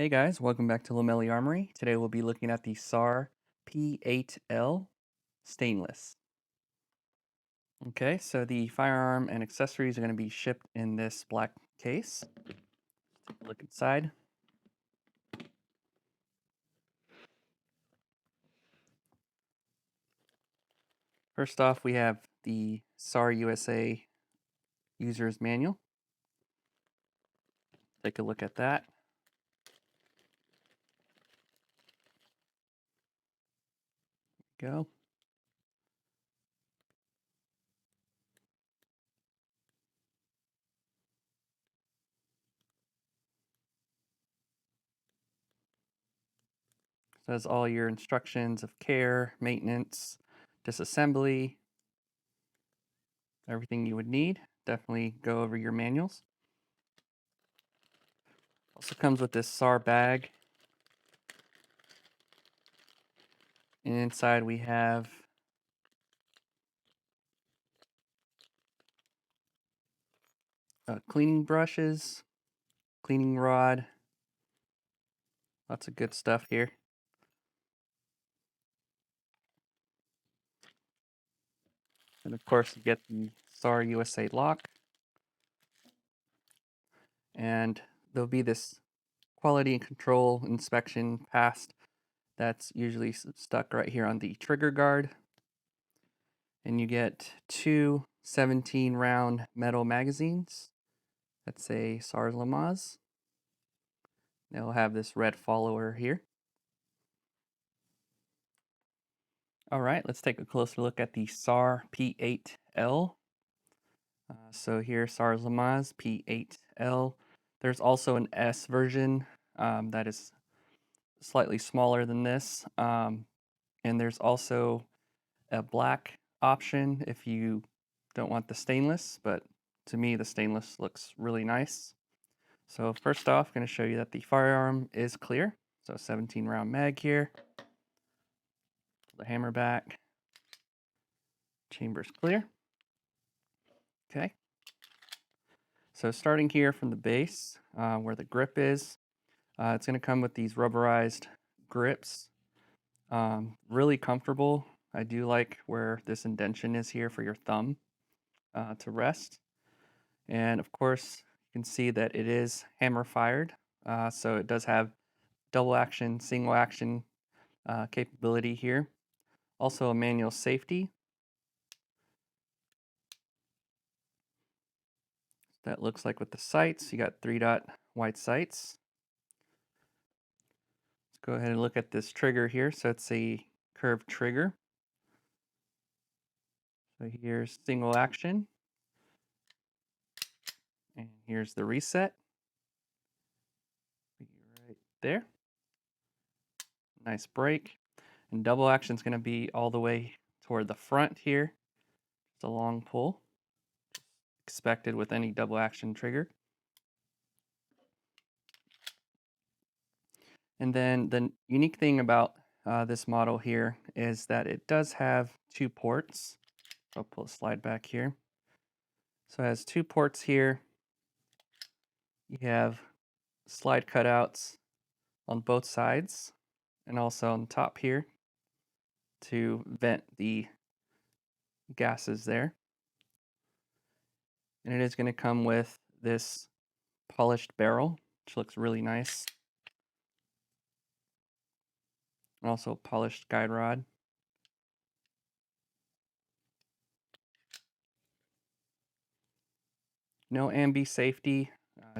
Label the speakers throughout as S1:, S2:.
S1: Hey guys, welcome back to Lamelli Armory. Today we'll be looking at the SAR P8L stainless. Okay, so the firearm and accessories are going to be shipped in this black case. Take a look inside. First off, we have the SAR USA user's manual. Take a look at that. There we go. So that's all your instructions of care, maintenance, disassembly, everything you would need. Definitely go over your manuals. Also comes with this SAR bag. And inside we have cleaning brushes, cleaning rod, lots of good stuff here. And of course you get the SAR USA lock. And there'll be this quality and control inspection passed that's usually stuck right here on the trigger guard. And you get two 17 round metal magazines. That's a SAR Lamaze. They'll have this red follower here. All right, let's take a closer look at the SAR P8L. So here, SAR Lamaze P8L. There's also an S version that is slightly smaller than this. And there's also a black option if you don't want the stainless, but to me the stainless looks really nice. So first off, I'm going to show you that the firearm is clear. So 17 round mag here. The hammer back. Chamber's clear. Okay. So starting here from the base, where the grip is, it's going to come with these rubberized grips. Really comfortable. I do like where this indentation is here for your thumb to rest. And of course, you can see that it is hammer fired. So it does have double action, single action capability here. Also a manual safety. That looks like with the sights. You got 3-dot white sights. Let's go ahead and look at this trigger here. So it's a curved trigger. So here's single action. And here's the reset. Right there. Nice break. And double action is going to be all the way toward the front here. It's a long pull. Expected with any double action trigger. And then the unique thing about this model here is that it does have two ports. I'll pull a slide back here. So it has two ports here. You have slide cutouts on both sides and also on top here to vent the gases there. And it is going to come with this polished barrel, which looks really nice. And also a polished guide rod. No ambi safety,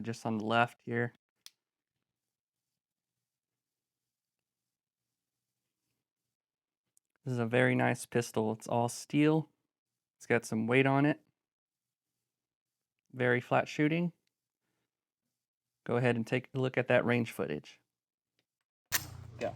S1: just on the left here. This is a very nice pistol. It's all steel. It's got some weight on it. Very flat shooting. Go ahead and take a look at that range footage. Go.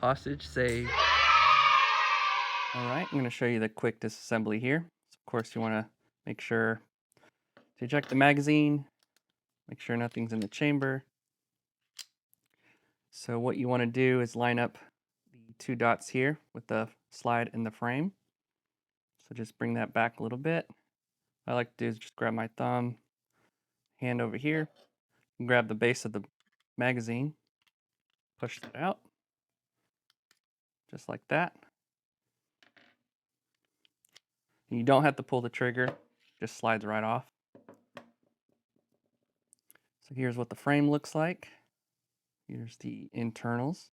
S1: hostage, save. All right, I'm going to show you the quick disassembly here. So of course, you want to make sure to eject the magazine, make sure nothing's in the chamber. So what you want to do is line up the 2 dots here with the slide and the frame. So just bring that back a little bit. What I like to do is just grab my thumb, hand over here, and grab the base of the magazine, push that out, just like that. And you don't have to pull the trigger, just slides right off. So here's what the frame looks like. Here's the internals.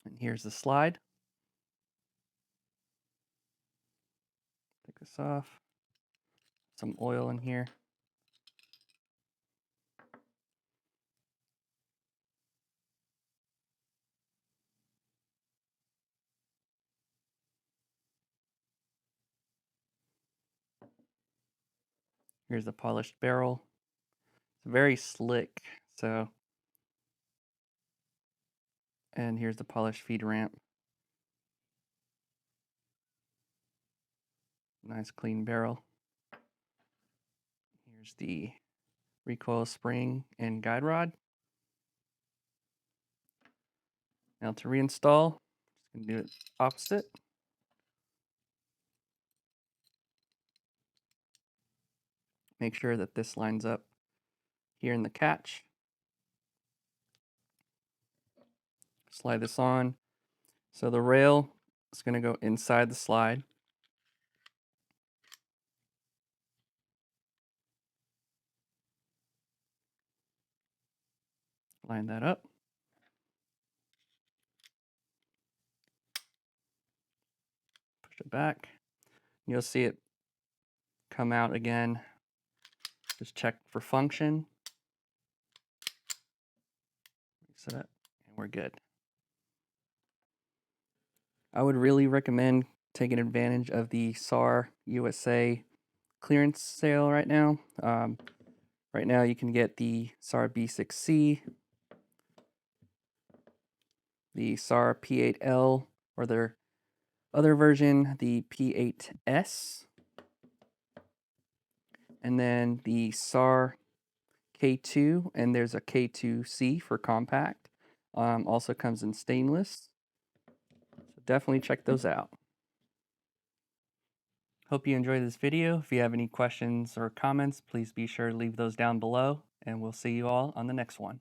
S1: And here's the slide. Take this off. Some oil in here. Here's the polished barrel. It's very slick. And here's the polished feed ramp. Nice clean barrel. Here's the recoil spring and guide rod. Now to reinstall, just gonna do it opposite. Make sure that this lines up here in the catch. Slide this on. So the rail is going to go inside the slide. Line that up. Push it back. You'll see it come out again. Just check for function. Reset it, and we're good. I would really recommend taking advantage of the SAR USA clearance sale right now. Right now you can get the SAR B6C, the SAR P8L, or their other version, the P8S, and then the SAR K2, and there's a K2C for compact. Also comes in stainless. So definitely check those out. Hope you enjoyed this video. If you have any questions or comments, please be sure to leave those down below, and we'll see you all on the next one.